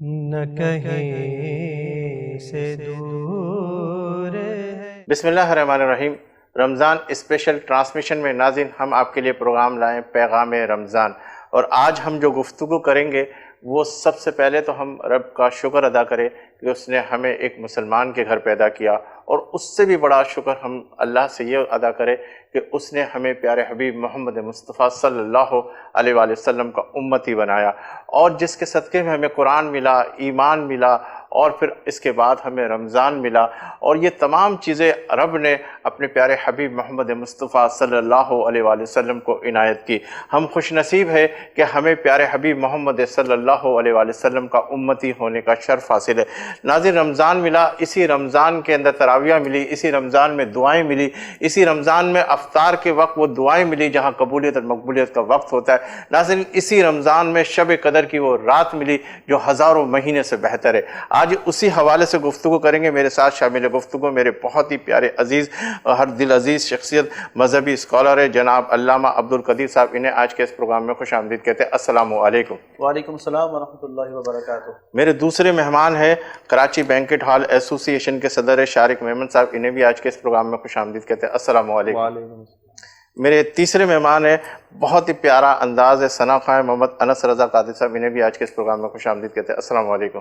نہ کہیں سے دور ہے۔ بسم اللہ الرحمن الرحیم۔ رمضان اسپیشل ٹرانسمیشن میں ناظرین ہم آپ کے لیے پروگرام لائیں پیغام رمضان، اور آج ہم جو گفتگو کریں گے وہ سب سے پہلے تو ہم رب کا شکر ادا کریں کہ اس نے ہمیں ایک مسلمان کے گھر پیدا کیا، اور اس سے بھی بڑا شکر ہم اللہ سے یہ ادا کریں کہ اس نے ہمیں پیارے حبیب محمد مصطفیٰ صلی اللہ علیہ وآلہ وسلم کا امتی بنایا، اور جس کے صدقے میں ہمیں قرآن ملا، ایمان ملا، اور پھر اس کے بعد ہمیں رمضان ملا، اور یہ تمام چیزیں رب نے اپنے پیارے حبیب محمد مصطفیٰ صلی اللہ علیہ وآلہ وسلم کو عنایت کی۔ ہم خوش نصیب ہے کہ ہمیں پیارے حبیب محمد صلی اللہ علیہ وآلہ وسلم کا امتی ہونے کا شرف حاصل ہے۔ ناظرین، رمضان ملا، اسی رمضان کے اندر تراویح ملی، اسی رمضان میں دعائیں ملی، اسی رمضان میں افطار کے وقت وہ دعائیں ملی جہاں قبولیت اور مقبولیت کا وقت ہوتا ہے۔ ناظرین، اسی رمضان میں شب قدر کی وہ رات ملی جو ہزاروں مہینے سے بہتر ہے۔ آج اسی حوالے سے گفتگو کریں گے۔ میرے ساتھ شامل گفتگو میرے بہت ہی پیارے عزیز، ہر دل عزیز شخصیت، مذہبی اسکالر ہے جناب علامہ عبدالقدیر صاحب۔ انہیں آج کے اس پروگرام میں خوش آمدید کہتے ہیں۔ السلام علیکم۔ وعلیکم السلام ورحمۃ اللہ وبرکاتہ۔ میرے دوسرے مہمان ہیں کراچی بینکٹ ہال ایسوسی ایشن کے صدر شارق میمن صاحب۔ انہیں بھی آج کے اس پروگرام میں خوش آمدید کہتے ہیں۔ السلام علیکم۔ وعلیکم السلام۔ میرے تیسرے مہمان ہیں بہت ہی پیارا انداز ہے ثنا خواہ محمد انس رضا قادری صاحب۔ انہیں بھی آج کے اس پروگرام میں خوش آمدید کہتے ہیں۔ السلام علیکم۔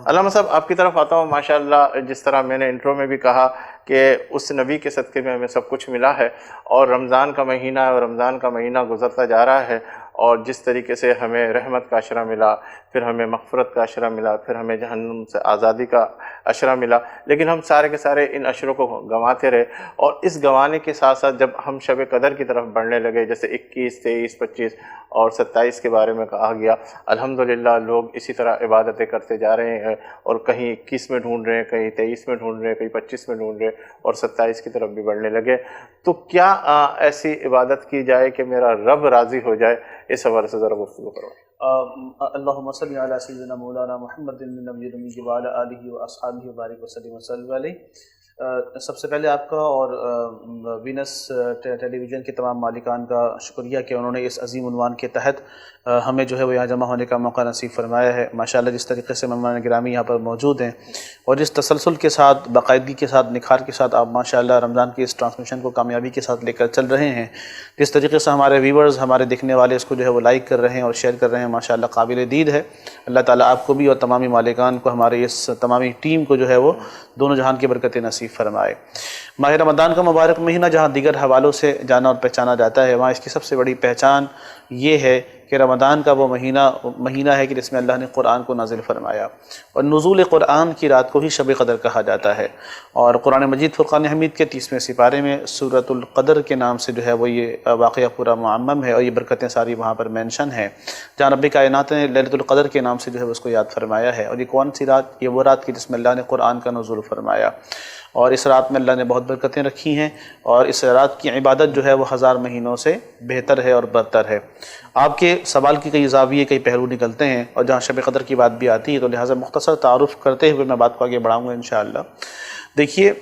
علامہ صاحب، آپ کی طرف آتا ہوں۔ ماشاءاللہ، جس طرح میں نے انٹرو میں بھی کہا کہ اس نبی کے صدقے میں ہمیں سب کچھ ملا ہے، اور رمضان کا مہینہ ہے، اور رمضان کا مہینہ گزرتا جا رہا ہے، اور جس طریقے سے ہمیں رحمت کا عشرہ ملا، پھر ہمیں مغفرت کا عشرہ ملا، پھر ہمیں جہنم سے آزادی کا عشرہ ملا، لیکن ہم سارے کے سارے ان عشروں کو گنواتے رہے، اور اس گنوانے کے ساتھ ساتھ جب ہم شب قدر کی طرف بڑھنے لگے، جیسے 21، 23، 25 اور 27 کے بارے میں کہا گیا، الحمدللہ لوگ اسی طرح عبادتیں کرتے جا رہے ہیں، اور کہیں 21 میں ڈھونڈ رہے ہیں، کہیں 23 میں ڈھونڈ رہے ہیں، کہیں 25 میں ڈھونڈ رہے ہیں، اور 27 کی طرف بھی بڑھنے لگے۔ تو کیا ایسی عبادت کی جائے کہ میرا رب راضی ہو جائے؟ اس حوالے سے ذرا گفتگو کرو۔ اللہم صلی علی سیدنا مولانا محمد النبی الأمی وعلی آلہ واصحابہ وبارک وسلم علیہ۔ سب سے پہلے آپ کا اور وینس ٹیلی ویژن کے تمام مالکان کا شکریہ کہ انہوں نے اس عظیم عنوان کے تحت ہمیں جو ہے وہ یہاں جمع ہونے کا موقع نصیب فرمایا ہے۔ ماشاءاللہ، جس طریقے سے مہمان گرامی یہاں پر موجود ہیں، اور جس تسلسل کے ساتھ، باقاعدگی کے ساتھ، نکھار کے ساتھ آپ ماشاءاللہ رمضان کی اس ٹرانسمیشن کو کامیابی کے ساتھ لے کر چل رہے ہیں، جس طریقے سے ہمارے ویورز، ہمارے دیکھنے والے اس کو جو ہے وہ لائک کر رہے ہیں اور شیئر کر رہے ہیں، ماشاءاللہ قابل دید ہے۔ اللہ تعالیٰ آپ کو بھی اور تمامی مالکان کو، ہمارے اس تمامی ٹیم کو جو ہے وہ دونوں جہان کی برکتیں نصیب فرمائے۔ ماہ رمضان کا مبارک مہینہ جہاں دیگر حوالوں سے جانا اور پہچانا جاتا ہے، وہاں اس کی سب سے بڑی پہچان یہ ہے کہ رمضان کا وہ مہینہ ہے کہ جس میں اللہ نے قرآن کو نازل فرمایا، اور نزول قرآن کی رات کو ہی شب قدر کہا جاتا ہے، اور قرآن مجید فرقان حمید کے 30ویں سپارے میں سورۃ القدر کے نام سے جو ہے وہ یہ واقعہ پورا معمم ہے، اور یہ برکتیں ساری وہاں پر مینشن ہیں، جہاں رب کائنات نے لیلۃ القدر کے نام سے جو ہے اس کو یاد فرمایا ہے۔ اور یہ کون سی رات؟ یہ وہ رات کی جس میں اللہ نے قرآن کا نزول فرمایا، اور اس رات میں اللہ نے بہت برکتیں رکھی ہیں، اور اس رات کی عبادت جو ہے وہ 1000 مہینوں سے بہتر ہے اور برتر ہے۔ آپ کے سوال کی کئی زاویے، کئی پہلو نکلتے ہیں، اور جہاں شب قدر کی بات بھی آتی ہے تو لہٰذا مختصر تعارف کرتے ہوئے میں بات کو آگے بڑھاؤں گا انشاءاللہ۔ دیکھیے،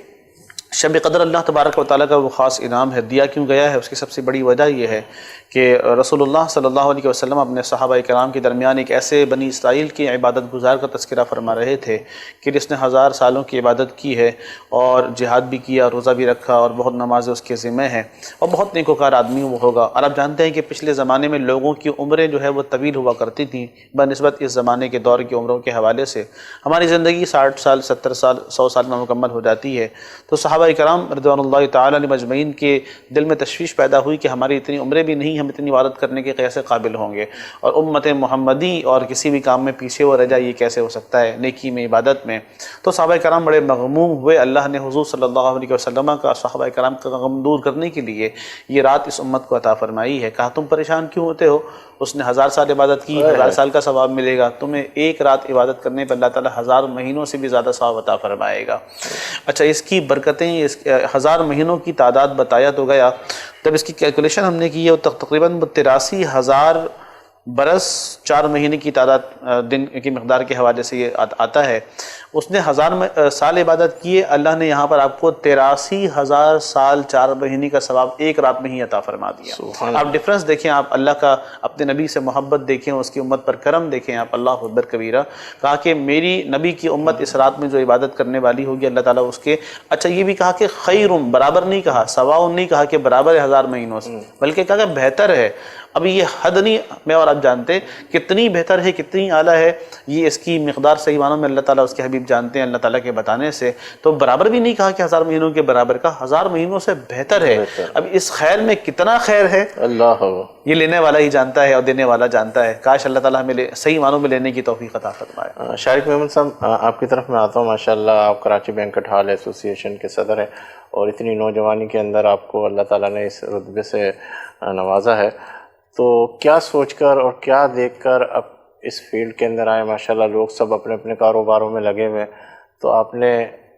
شب قدر اللہ تبارک و تعالیٰ کا وہ خاص انعام ہے۔ دیا کیوں گیا ہے؟ اس کی سب سے بڑی وجہ یہ ہے کہ رسول اللہ صلی اللہ علیہ وسلم اپنے صحابہ کرام کے درمیان ایک ایسے بنی اسرائیل کی عبادت گزار کا تذکرہ فرما رہے تھے کہ جس نے 1000 سالوں کی عبادت کی ہے، اور جہاد بھی کیا، روزہ بھی رکھا، اور بہت نمازیں اس کے ذمہ ہیں، اور بہت نیکوکار آدمی وہ ہوگا۔ اور آپ جانتے ہیں کہ پچھلے زمانے میں لوگوں کی عمریں جو ہے وہ طویل ہوا کرتی تھیں بنسبت اس زمانے کے دور کی عمروں کے حوالے سے۔ ہماری زندگی 60 سال، 70 سال، 100 سال میں مکمل ہو جاتی ہے، تو صحابہ کرام رضوان اللہ تعالیٰ علیہم اجمعین کے دل میں تشویش پیدا ہوئی کہ ہماری اتنی عمریں بھی نہیں، ہم اتنی عبادت کرنے کے کیسے قابل ہوں گے، اور امت محمدی اور کسی بھی کام میں پیچھے وہ رہ جائے، یہ کیسے ہو سکتا ہے، نیکی میں، عبادت میں۔ تو صحابہ کرام بڑے مغموم ہوئے۔ اللہ نے حضور صلی اللہ علیہ وسلم کا صحابہ کرام کا غم دور کرنے کے لیے یہ رات اس امت کو عطا فرمائی ہے۔ کہا تم پریشان کیوں ہوتے ہو؟ اس نے 1000 سال عبادت کی، 1000 سال کا ثواب ملے گا، تمہیں ایک رات عبادت کرنے پر اللہ تعالیٰ 1000 مہینوں سے بھی زیادہ ثواب عطا فرمائے گا۔ اچھا، اس کی برکتیں، اس 1000 مہینوں کی تعداد بتایا تو گیا، جب اس کی کیلکولیشن ہم نے کی ہے تو تقریباً 83,000 برس 4 مہینے کی تعداد دن کی مقدار کے حوالے سے یہ آتا ہے. اس نے 1000 سال عبادت کی ہے, اللہ نے یہاں پر آپ کو 83,000 سال 4 مہینے کا ثواب ایک رات میں ہی عطا فرما دیا. آپ ڈفرنس دیکھیں, آپ اللہ کا اپنے نبی سے محبت دیکھیں, اس کی امت پر کرم دیکھیں آپ. اللہ اکبر کبیرہ. کہا کہ میری نبی کی امت اس رات میں جو عبادت کرنے والی ہوگی اللہ تعالیٰ اس کے, اچھا یہ بھی کہا کہ خیرم, برابر نہیں کہا, سواؤن نہیں کہا کہ برابر ہے 1000 مہینوں سے, بلکہ کہا کہ بہتر ہے. اب یہ حد نہیں میں اور آپ جانتے کتنی بہتر ہے, کتنی اعلیٰ ہے, یہ اس کی مقدار صحیح معنوں میں اللہ تعالیٰ اس کے حبیب جانتے ہیں اللہ تعالیٰ کے بتانے سے. تو برابر بھی نہیں کہا کہ 1000 مہینوں کے برابر کا, 1000 مہینوں سے بہتر ہے. اب اس خیر میں کتنا خیر ہے اللہ یہ لینے والا ہی جانتا ہے اور دینے والا جانتا ہے. کاش اللہ تعالیٰ ہمیں صحیح معنوں میں لینے کی توفیق عطا فرمائے. شارق محمد صاحب, آپ کی طرف میں آتا ہوں. ماشاءاللہ آپ کراچی بینکٹ ہال ایسوسی ایشن کے صدر ہیں اور اتنی نوجوانی کے اندر آپ کو اللہ تعالیٰ نے اس رتبے سے نوازا ہے. تو کیا سوچ کر اور کیا دیکھ کر اب اس فیلڈ کے اندر آئے؟ ماشاءاللہ لوگ سب اپنے اپنے کاروباروں میں لگے ہوئے, تو آپ نے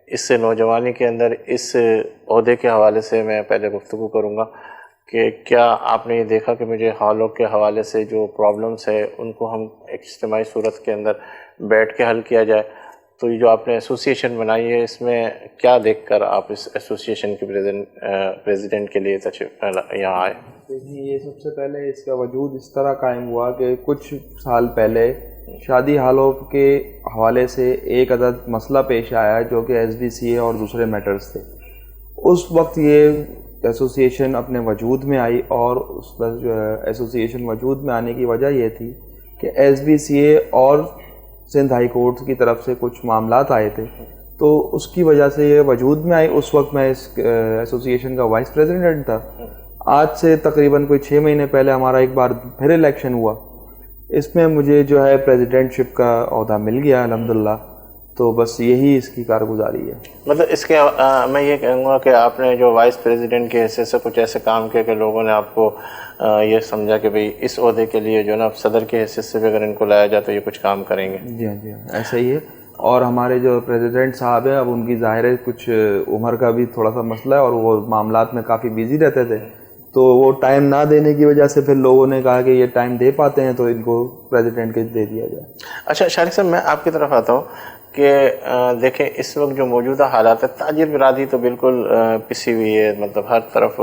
اس نوجوانی کے اندر اس عہدے کے حوالے سے میں پہلے گفتگو کروں گا کہ کیا آپ نے یہ دیکھا کہ مجھے ہالوں کے حوالے سے جو پرابلمس ہے ان کو ہم ایک اجتماعی صورت کے اندر بیٹھ کے حل کیا جائے؟ تو یہ جو آپ نے ایسوسی ایشن بنائی ہے اس میں کیا دیکھ کر آپ اس ایسوسی ایشن کے پریزیڈنٹ کے لیے یہاں آئے؟ دیکھیں, یہ سب سے پہلے اس کا وجود اس طرح قائم ہوا کہ کچھ سال پہلے شادی ہالوں کے حوالے سے ایک عدد مسئلہ پیش آیا جو کہ SBCA اور دوسرے میٹرز تھے. اس وقت یہ ایسوسی ایشن اپنے وجود میں آئی, اور اس ایسوسی ایشن وجود میں آنے کی وجہ یہ تھی کہ SBCA اور سندھ ہائی کورٹ کی طرف سے کچھ معاملات آئے تھے, تو اس کی وجہ سے یہ وجود میں آئی. اس وقت میں اس ایسوسی ایشن کا وائس پریزیڈنٹ تھا. آج سے تقریباً کوئی 6 مہینے پہلے ہمارا ایک بار پھر الیکشن ہوا, اس میں مجھے جو ہے پریزیڈنٹ شپ کا عہدہ مل گیا الحمدللہ. تو بس یہی اس کی کارگزاری ہے. مطلب اس کے میں یہ کہوں گا کہ آپ نے جو وائس پریزیڈنٹ کے حصے سے کچھ ایسے کام کیا کہ لوگوں نے آپ کو یہ سمجھا کہ بھئی اس عہدے کے لیے جو نا صدر کے حصے سے بھی اگر ان کو لایا جائے تو یہ کچھ کام کریں گے. جی ہاں, جی ہاں, ایسا ہی ہے. اور ہمارے جو پریزیڈنٹ صاحب ہیں اب ان کی ظاہر ہے کچھ عمر کا بھی تھوڑا سا مسئلہ ہے, اور وہ معاملات میں کافی بیزی رہتے تھے, تو وہ ٹائم نہ دینے کی وجہ سے پھر لوگوں نے کہا کہ یہ ٹائم دے پاتے ہیں تو ان کو پریزیڈنٹ کے دے دیا جائے. اچھا شارق صاحب, میں آپ کی طرف آتا ہوں کہ دیکھیں اس وقت جو موجودہ حالات ہے, تاجر برادری تو بالکل پسی ہوئی ہے. مطلب ہر طرف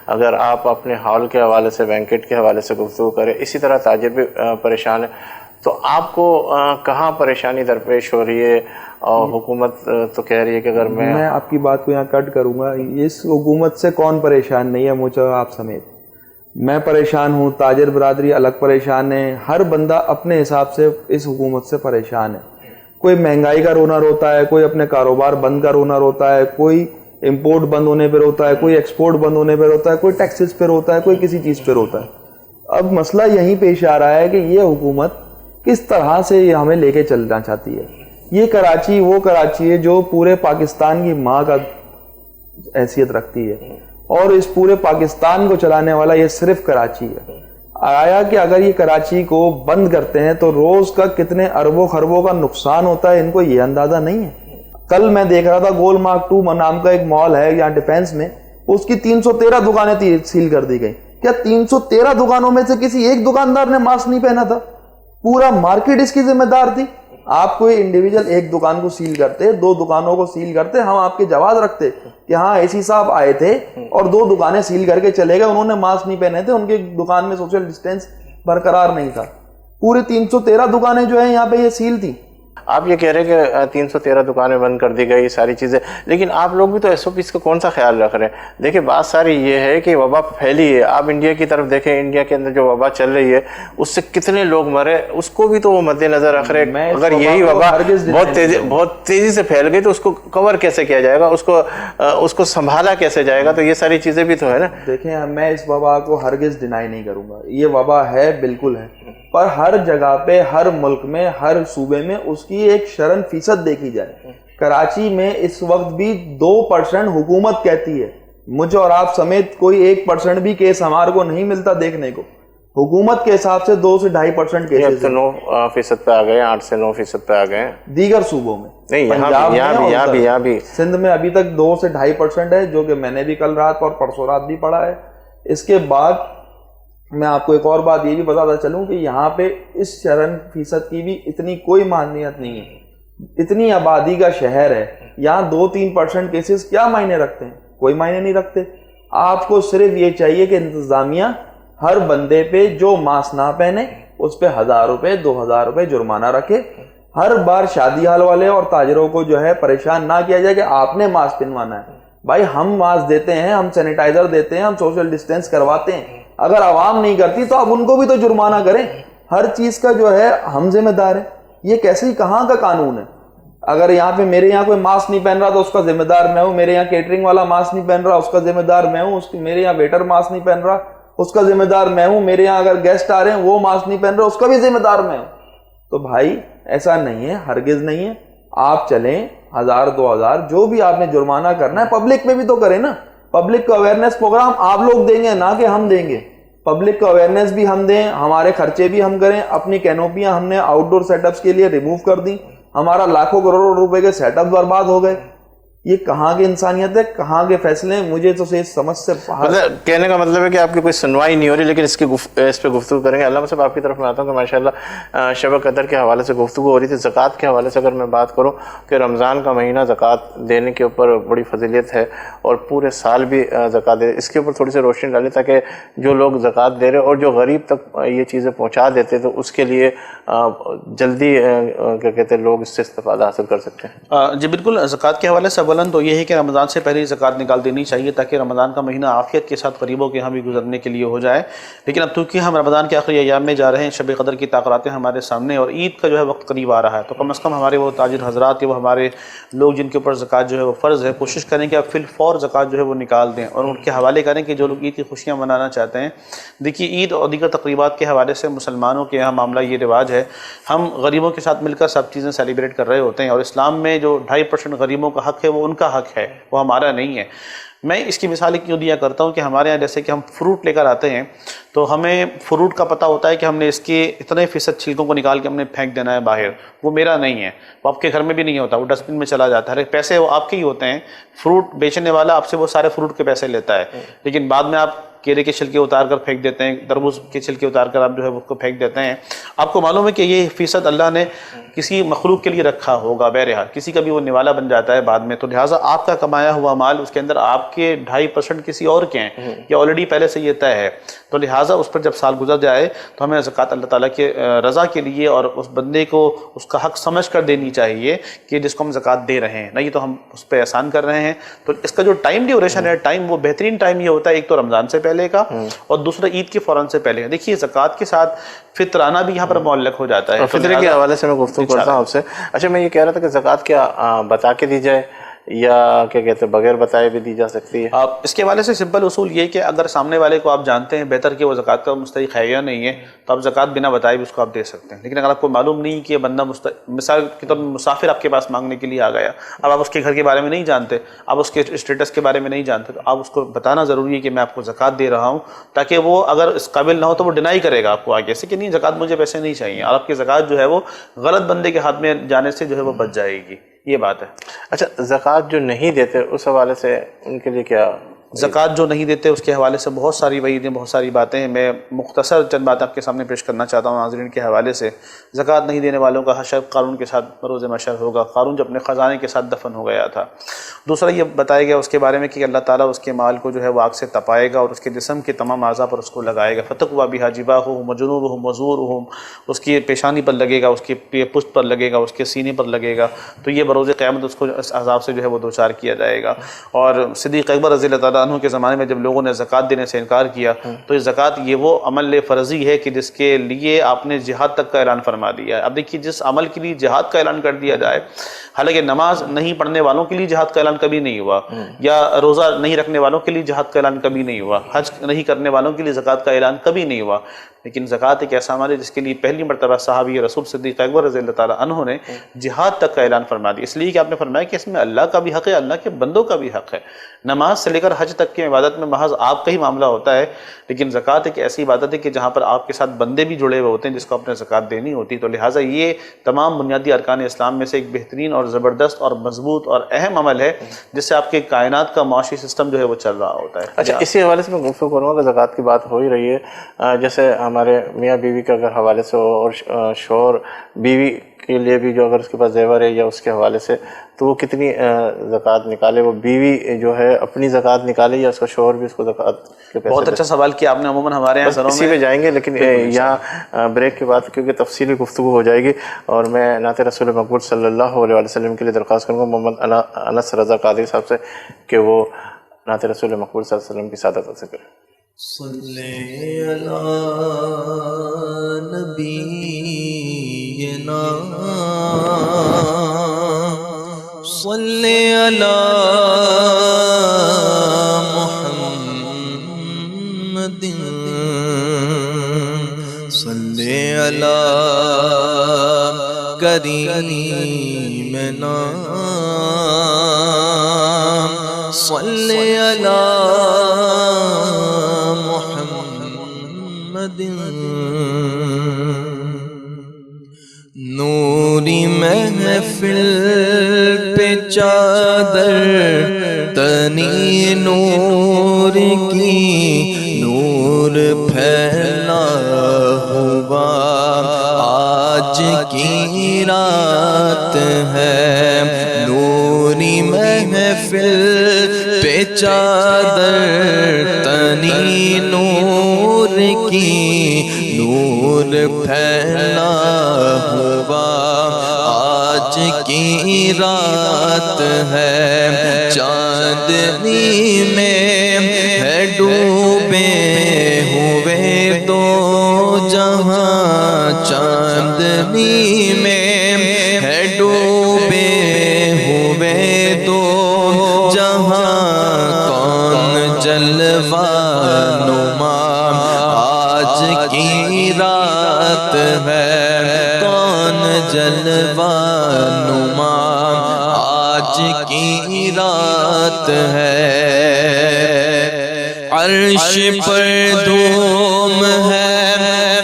اگر آپ اپنے ہال کے حوالے سے, بینکٹ کے حوالے سے گفتگو کریں, اسی طرح تاجر بھی پریشان ہے. تو آپ کو کہاں پریشانی درپیش ہو رہی ہے؟ اور حکومت تو کہہ رہی ہے کہ اگر میں آپ کی بات کو یہاں کٹ کروں گا, اس حکومت سے کون پریشان نہیں ہے, مجھے آپ سمیت. میں پریشان ہوں, تاجر برادری الگ پریشان ہے, ہر بندہ اپنے حساب سے اس حکومت سے پریشان ہے. کوئی مہنگائی کا رونا روتا ہے, کوئی اپنے کاروبار بند کا رونا روتا ہے, کوئی امپورٹ بند ہونے پہ روتا ہے, کوئی ایکسپورٹ بند ہونے پہ روتا ہے, کوئی ٹیکسز پہ روتا ہے, کوئی کسی چیز پہ روتا ہے. اب مسئلہ یہیں پیش آ رہا ہے کہ یہ حکومت کس طرح سے یہ ہمیں لے کے چلنا چاہتی ہے. یہ کراچی وہ کراچی ہے جو پورے پاکستان کی ماں کا حیثیت رکھتی ہے, اور اس پورے پاکستان کو چلانے والا یہ صرف کراچی ہے. آیا کہ اگر یہ کراچی کو بند کرتے ہیں تو روز کا کتنے اربوں خربوں کا نقصان ہوتا ہے, ان کو یہ اندازہ نہیں ہے. کل میں دیکھ رہا تھا گول مارک 2 نام کا ایک مال ہے یہاں ڈیفینس میں, اس کی 313 دکانیں سیل کر دی گئی. کیا 313 دکانوں میں سے کسی ایک دکاندار نے ماسک نہیں پہنا تھا؟ پورا مارکیٹ اس کی ذمہ دار تھی. آپ کوئی انڈیویجل ایک دکان کو سیل کرتے, 2 دکانوں کو سیل کرتے, ہم آپ کے جواز رکھتے کہ ہاں ایسی صاحب آئے تھے اور 2 دکانیں سیل کر کے چلے گئے, انہوں نے ماسک نہیں پہنے تھے, ان کی دکان میں سوشل ڈسٹینس برقرار نہیں تھا. پورے 313 دکانیں جو ہیں یہاں پہ یہ سیل تھی. آپ یہ کہہ رہے ہیں کہ 313 دکانیں بند کر دی گئی, ساری چیزیں, لیکن آپ لوگ بھی تو SOPs کا کون سا خیال رکھ رہے ہیں؟ دیکھیں بات ساری یہ ہے کہ وبا پھیلی ہے. آپ انڈیا کی طرف دیکھیں, انڈیا کے اندر جو وبا چل رہی ہے اس سے کتنے لوگ مرے, اس کو بھی تو وہ مد نظر رکھ رہے ہیں. اگر یہی وبا بہت تیزی سے پھیل گئی تو اس کو کور کیسے کیا جائے گا, اس کو سنبھالا کیسے جائے گا؟ تو یہ ساری چیزیں بھی تو ہے نا. دیکھیں میں اس وبا کو ہرگز ڈینائی نہیں کروں گا, یہ وبا ہے بالکل ہے, پر ہر جگہ پہ, ہر ملک میں, ہر صوبے میں اس کی ایک شرن فیصد دیکھی جائے. کراچی میں اس وقت بھی 2% حکومت کہتی ہے, مجھے اور آپ سمیت کوئی 1% بھی کیس ہمارے کو نہیں ملتا دیکھنے کو. حکومت کے حساب سے 2 سے 2.5% کیسز 9% پہ آ گئے, 8 سے 9% پہ آ گئے دیگر صوبوں میں. نہیں, یہاں بھی سندھ میں ابھی تک 2 سے 2.5% ہے, جو کہ میں نے بھی کل رات اور پرسوں رات بھی پڑھا ہے. اس کے بعد میں آپ کو ایک اور بات یہ بھی بتاتا چلوں کہ یہاں پہ اس 4% کی بھی اتنی کوئی مانیت نہیں ہے، اتنی آبادی کا شہر ہے، یہاں 2-3% کیسز کیا معنی رکھتے ہیں؟ کوئی معنی نہیں رکھتے۔ آپ کو صرف یہ چاہیے کہ انتظامیہ ہر بندے پہ جو ماسک نہ پہنے اس پہ 1000 روپے 2000 روپے جرمانہ رکھے۔ ہر بار شادی حال والے اور تاجروں کو جو ہے پریشان نہ کیا جائے کہ آپ نے ماسک پہنوانا ہے۔ بھائی ہم ماسک دیتے ہیں، ہم سینیٹائزر دیتے ہیں، ہم سوشل ڈسٹینس کرواتے ہیں، اگر عوام نہیں کرتی تو آپ ان کو بھی تو جرمانہ کریں۔ ہر چیز کا جو ہے ہم ذمہ دار ہیں۔ یہ کیسے کہاں کا قانون ہے؟ اگر یہاں پہ میرے یہاں کوئی ماسک نہیں پہن رہا تو اس کا ذمہ دار میں ہوں، میرے یہاں کیٹرنگ والا ماسک نہیں پہن رہا اس کا ذمہ دار میں ہوں، میرے یہاں ویٹر ماسک نہیں پہن رہا اس کا ذمہ دار میں ہوں، میرے یہاں اگر گیسٹ آ رہے ہیں وہ ماسک نہیں پہن رہا اس کا بھی ذمہ دار میں ہوں۔ تو بھائی ایسا نہیں ہے، ہرگز نہیں ہے۔ آپ چلیں 1000-2000 جو بھی آپ نے جرمانہ کرنا ہے پبلک میں بھی تو کریں نا۔ پبلک کو اویئرنیس پروگرام آپ لوگ دیں گے، نہ کہ ہم دیں گے۔ پبلک کو اویئرنیس بھی ہم دیں، ہمارے خرچے بھی ہم کریں۔ اپنی کینوپیاں ہم نے آؤٹ ڈور سیٹ اپس کے لیے ریموو کر دیں، ہمارا لاکھوں کروڑوں روپے کے سیٹ اپ برباد ہو گئے۔ یہ کہاں کی انسانیت ہے، کہاں کے فیصلے ہیں؟ مجھے تو سمجھ سے مطلب کہنے کا مطلب ہے کہ آپ کی کوئی سنوائی نہیں ہو رہی، لیکن اس پہ گفتگو کریں گے۔ علامہ صاحب آپ کی طرف میں آتا ہوں کہ ماشاءاللہ شب قدر کے حوالے سے گفتگو ہو رہی تھی۔ زکوٰۃ کے حوالے سے اگر میں بات کروں کہ رمضان کا مہینہ زکوٰۃ دینے کے اوپر بڑی فضیلت ہے اور پورے سال بھی زکوٰۃ دے، اس کے اوپر تھوڑی سی روشنی ڈالیں تاکہ جو لوگ زکوٰۃ دے رہے اور جو غریب تک یہ چیزیں پہنچا دیتے تو اس کے لیے جلدی کیا کہتے ہیں لوگ اس سے استفادہ حاصل کر سکتے ہیں۔ جی بالکل، زکوٰۃ کے حوالے سے اولاً تو یہ ہے کہ رمضان سے پہلے زکوٰۃ نکال دینی چاہیے تاکہ رمضان کا مہینہ عافیت کے ساتھ غریبوں کے یہاں بھی گزرنے کے لیے ہو جائے۔ لیکن اب چونکہ ہم رمضان کے آخری ایام میں جا رہے ہیں، شب قدر کی تاخیراتیں ہمارے سامنے اور عید کا جو ہے وقت قریب آ رہا ہے، تو کم از کم ہمارے وہ تاجر حضرات کے وہ ہمارے لوگ جن کے اوپر زکوٰۃ جو ہے وہ فرض ہے، کوشش کریں کہ اب فی الفور زکوٰۃ جو ہے وہ نکال دیں اور ان کے حوالے کریں کہ جو لوگ عید کی خوشیاں منانا چاہتے ہیں۔ دیکھیے عید اور دیگر تقریبات کے حوالے سے مسلمانوں کے یہاں معاملہ یہ رواج ہے، ہم غریبوں کے ساتھ مل کر سب چیزیں سیلیبریٹ کر رہے ہوتے ہیں، اور اسلام میں جو 2.5% غریبوں کا حق ہے وہ ان کا حق ہے، وہ ہمارا نہیں ہے۔ میں اس کی مثال کیوں دیا کرتا ہوں کہ ہمارے یہاں جیسے کہ ہم فروٹ لے کر آتے ہیں تو ہمیں فروٹ کا پتہ ہوتا ہے کہ ہم نے اس کے اتنے فیصد چھلکوں کو نکال کے ہم نے پھینک دینا ہے باہر، وہ میرا نہیں ہے، وہ آپ کے گھر میں بھی نہیں ہوتا، وہ ڈسٹ بن میں چلا جاتا ہے، پیسے وہ آپ کے ہی ہوتے ہیں۔ فروٹ بیچنے والا آپ سے وہ سارے فروٹ کے پیسے لیتا ہے، لیکن بعد میں آپ کیلے کے چھلکے اتار کر پھینک دیتے ہیں، تربوز کے چھلکے اتار کر آپ جو ہے اس کو پھینک دیتے ہیں۔ آپ کو معلوم ہے کہ یہ فیصد اللہ نے کسی مخلوق کے لیے رکھا ہوگا، بہرحال کسی کا بھی وہ نوالا بن جاتا ہے بعد میں، تو لہٰذا آپ کا کمایا ہوا مال اس کے اندر آپ کے 2.5% کسی اور کے ہیں، یہ آلریڈی پہلے سے یہ طے ہے، تو لہٰذا اس پر جب سال گزر جائے تو ہمیں زکوٰۃ اللہ تعالیٰ کے رضا کے لیے اور اس بندے کو اس کا حق سمجھ کر دینی چاہیے کہ جس کو ہم زکوٰۃ دے رہے ہیں، نہیں تو ہم اس پہ احسان کر رہے ہیں۔ تو اس کا جو ٹائم ڈیوریشن ہے، ٹائم وہ بہترین ٹائم یہ ہوتا ہے، ایک تو رمضان سے پہلے کا اور دوسرا عید کے فوراً سے پہلے۔ دیکھیے زکوٰۃ کے ساتھ فطرانہ بھی یہاں پر معلق ہو جاتا ہے، فطرے کے حوالے سے میں گفتگو کرتا ہوں آپ سے۔ اچھا میں یہ کہہ رہا تھا کہ زکوٰۃ کیا بتا کے دی جائے یا کیا کہتے ہیں بغیر بتائے بھی دی جا سکتی ہے؟ اس کے حوالے سے سمپل اصول یہ کہ اگر سامنے والے کو آپ جانتے ہیں بہتر کہ وہ زکوٰۃ کا مستحق ہے یا نہیں ہے تو آپ زکوٰۃ بنا بتائے بھی اس کو آپ دے سکتے ہیں۔ لیکن اگر آپ کو معلوم نہیں کہ یہ بندہ مثال کے طور پر مسافر آپ کے پاس مانگنے کے لیے آ گیا، اب آپ اس کے گھر کے بارے میں نہیں جانتے، آپ اس کے اسٹیٹس کے بارے میں نہیں جانتے، تو آپ اس کو بتانا ضروری ہے کہ میں آپ کو زکوٰۃ دے رہا ہوں، تاکہ وہ اگر اس قابل نہ ہو تو وہ ڈینائی کرے گا آپ کو آگے سے کہ نہیں زکوٰۃ مجھے پیسے نہیں چاہیے، اور آپ کی زکوٰۃ جو ہے وہ غلط بندے کے ہاتھ میں جانے سے جو ہے وہ بچ جائے گی، یہ بات ہے۔ اچھا زکوٰۃ جو نہیں دیتے اس حوالے سے ان کے لیے کیا؟ زکوٰۃ جو نہیں دیتے اس کے حوالے سے بہت ساری وعیدیں، بہت ساری باتیں ہیں، میں مختصر چند باتیں آپ کے سامنے پیش کرنا چاہتا ہوں ناظرین کے حوالے سے۔ زکوٰۃ نہیں دینے والوں کا حشر قارون کے ساتھ بروز محشر ہوگا، قارون جو اپنے خزانے کے ساتھ دفن ہو گیا تھا۔ دوسرا یہ بتایا گیا اس کے بارے میں کہ اللہ تعالیٰ اس کے مال کو جو ہے وہ آگ سے تپائے گا اور اس کے جسم کے تمام اعضاء پر اس کو لگائے گا، فتقوا بہا جباہہم وجنوبہم وظہورہم، اس کی پیشانی پر لگے گا، اس کی پشت پر لگے گا، اس کے سینے پر لگے گا، تو یہ بروز قیامت اس کو اس عذاب سے جو ہے وہ دوچار کیا جائے گا۔ اور صدیق اکبر رضی اللہ تعالیٰ عنہ کے زمانے میں جب لوگوں نے زکوٰۃ دینے سے انکار کیا تو یہ زکوٰۃ یہ وہ عمل فرضی ہے کہ جس کے لیے آپ نے جہاد تک کا اعلان فرما دیا ہے۔ اب دیکھیے جس عمل کے لیے جہاد کا اعلان کر دیا جائے، حالانکہ نماز نہیں پڑھنے والوں کے لیے جہاد کا اعلان کبھی نہیں ہوا، یا روزہ نہیں رکھنے والوں کے لیے جہاد کا اعلان کبھی نہیں ہوا، حج نہیں کرنے والوں کے لیے زکوٰۃ کا اعلان کبھی نہیں ہوا، لیکن زکوٰۃ ایک ایسا عمل ہے جس کے لیے پہلی مرتبہ صحابی رسول صدیق اکبر رضی اللہ تعالیٰ عنہ نے جہاد تک کا اعلان فرما دیا، اس لیے کہ آپ نے فرمایا کہ اس میں اللہ کا بھی حق ہے، اللہ کے بندوں کا بھی حق ہے۔ نماز سے لے کر حج تک کی عبادت میں محض آپ کا ہی معاملہ ہوتا ہے، لیکن زکوٰۃ ایک ایسی عبادت ہے کہ جہاں پر آپ کے ساتھ بندے بھی جڑے ہوئے ہوتے ہیں جس کو اپنے زکوٰۃ دینی ہوتی ہے، تو لہٰذا یہ تمام بنیادی ارکان اسلام میں سے ایک بہترین اور زبردست اور مضبوط اور اہم عمل ہے جس سے آپ کے کائنات کا معاشی سسٹم جو ہے وہ چل رہا ہوتا ہے۔ اچھا، اسی حوالے سے میں گفتگو کروں گا کہ زکوٰۃ کی بات ہو ہی رہی ہے، جیسے ہمارے میاں بیوی کے اگر حوالے سے ہو اور شوہر بیوی کے لیے بھی جو اگر اس کے پاس زیور ہے یا اس کے حوالے سے، تو وہ کتنی زکوٰۃ نکالے؟ وہ بیوی جو ہے اپنی زکوٰۃ نکالے یا اس کا شوہر بھی اس کو زکوٰۃ کے پیسے؟ بہت اچھا سوال کیا آپ نے۔ عموماً ہمارے یہاں گھروں اسی میں پہ جائیں گے، لیکن یہاں بریک کے بعد کیونکہ تفصیلی گفتگو ہو جائے گی، اور میں نعت رسول مقبول صلی اللہ علیہ وسلم کے لیے درخواست کروں گا محمد انس رضا قادری صاحب سے کہ وہ نعت رسول مقبول صلی اللہ علیہ وسلم کی سعادت حاصل کریں۔ صلی علی نبینا صلی علی محمد صلی علی کریمنا صلی علی نوری محفل پہ چادر تنی نور کی، نور پھیلا ہوا آج کی رات ہے، نوری محفل پہ چادر تنی نور کی، نور پھیلا ہوا آج کی رات ہے، چاندنی میں ہے ڈوبے ہوئے دو جہاں، چاندنی میں ہے ڈوبے ہوئے دو جہاں، کون جلوہ نما آج کی رات ہے، کون جلوہ نما آج کی رات ہے، عرش پر دھوم ہے،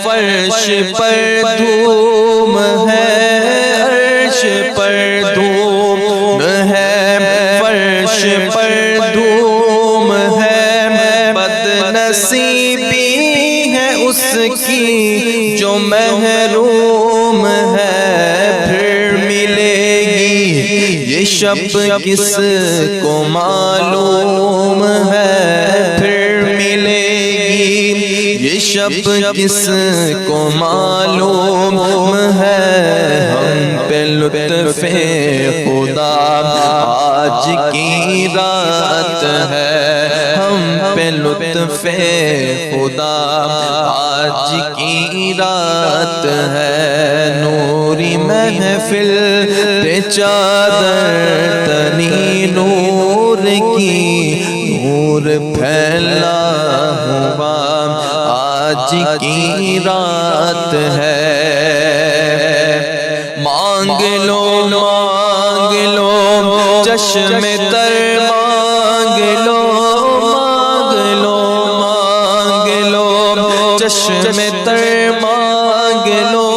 فرش پر دھوم ہے، عرش پر دھوم ہے، فرش پر دھوم ہے، بد نصیبی ہے اس کی جو محروم ہے، پھر ملے گی یہ شب کس کو معلوم ہے، پھر ملے گی یہ شب کس کو معلوم ہے، ہم پہ لطف خدا آج کی رات ہے، ہم پہ لطف خدا آج کی رات ہے، نوری محفل پہ چادر تنی نور کی، نور پھیلا ہوا آج کی رات ہے، مانگ لو مانگ لو چشم تر مانگ لو، مانگ لو مانگ لو چشم تر مانگ لو،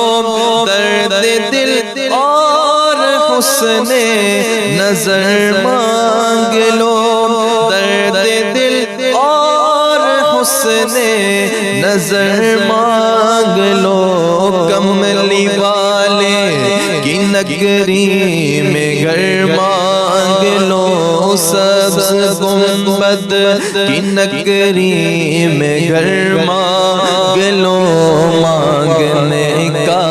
درد دل اور حسن نظر مانگ لو، درد دل اور حسن نظر مانگ لو، کملی والے کی نگری میں گھر مانگ لو، سبز گنبد کی نگری میں گھر مانگ لو، مانگنے کا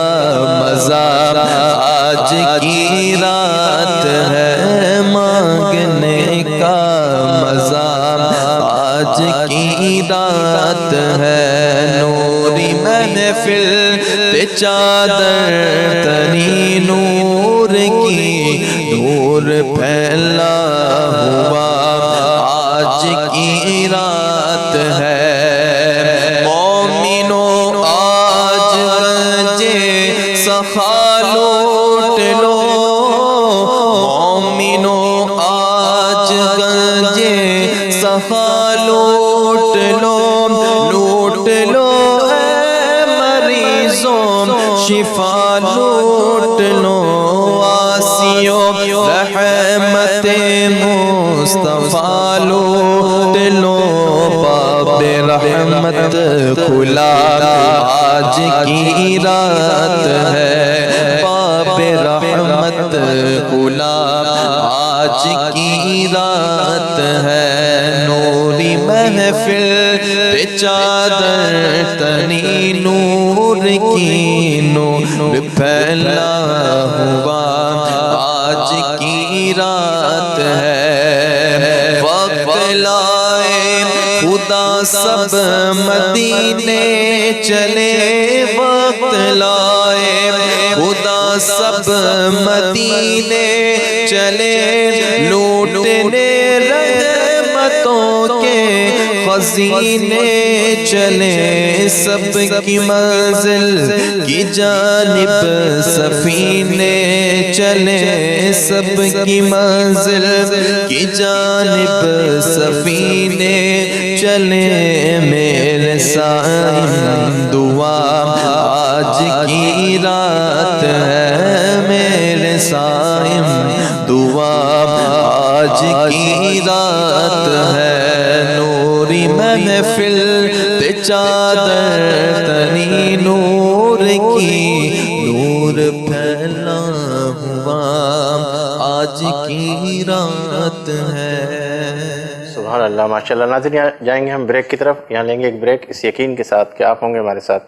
مزہ آج کی رات ہے، مانگنے کا مزہ آج کی رات ہے، نوری محفل پہ چادر تنی نور کی، نور پھیلا ہوا آج کی رات ہے، مومنو آج گنجے سخا لوٹ لو، مومنو آج گنجے سخا رحمت کھلا آج کی رات ہے، باب رحمت کھلا آج کی رات ہے، نوری محفل پہ چادر تنی نور کی، نور پھیلا ہوا آج کی رات ہے، وقت لائے خدا سب مدینے چلے، وقت لائے خدا سب مدینے چلے، لوٹنے رحمتوں کے خزینے چلے، سب کی منزل کی جانب سفینے چلے، سب کی منزل کی جانب سفینے چلے، میرے سائن دعا آج کی رات ہے، میرے سائن دعا آج کی رات ہے، نوری محفل پہ چادر تنی نور کی، نور پھیلا ہوا آج کی رات ہے۔ سبحان اللہ، ماشاء اللہ۔ ناظرین، جائیں گے ہم بریک کی طرف، یہاں لیں گے ایک بریک، اس یقین کے ساتھ کہ آپ ہوں گے ہمارے ساتھ،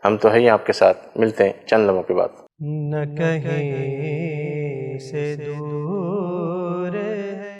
ہم تو ہیں آپ کے ساتھ۔ ملتے ہیں چند لمحوں کے بعد۔ نہ کہیں سے دور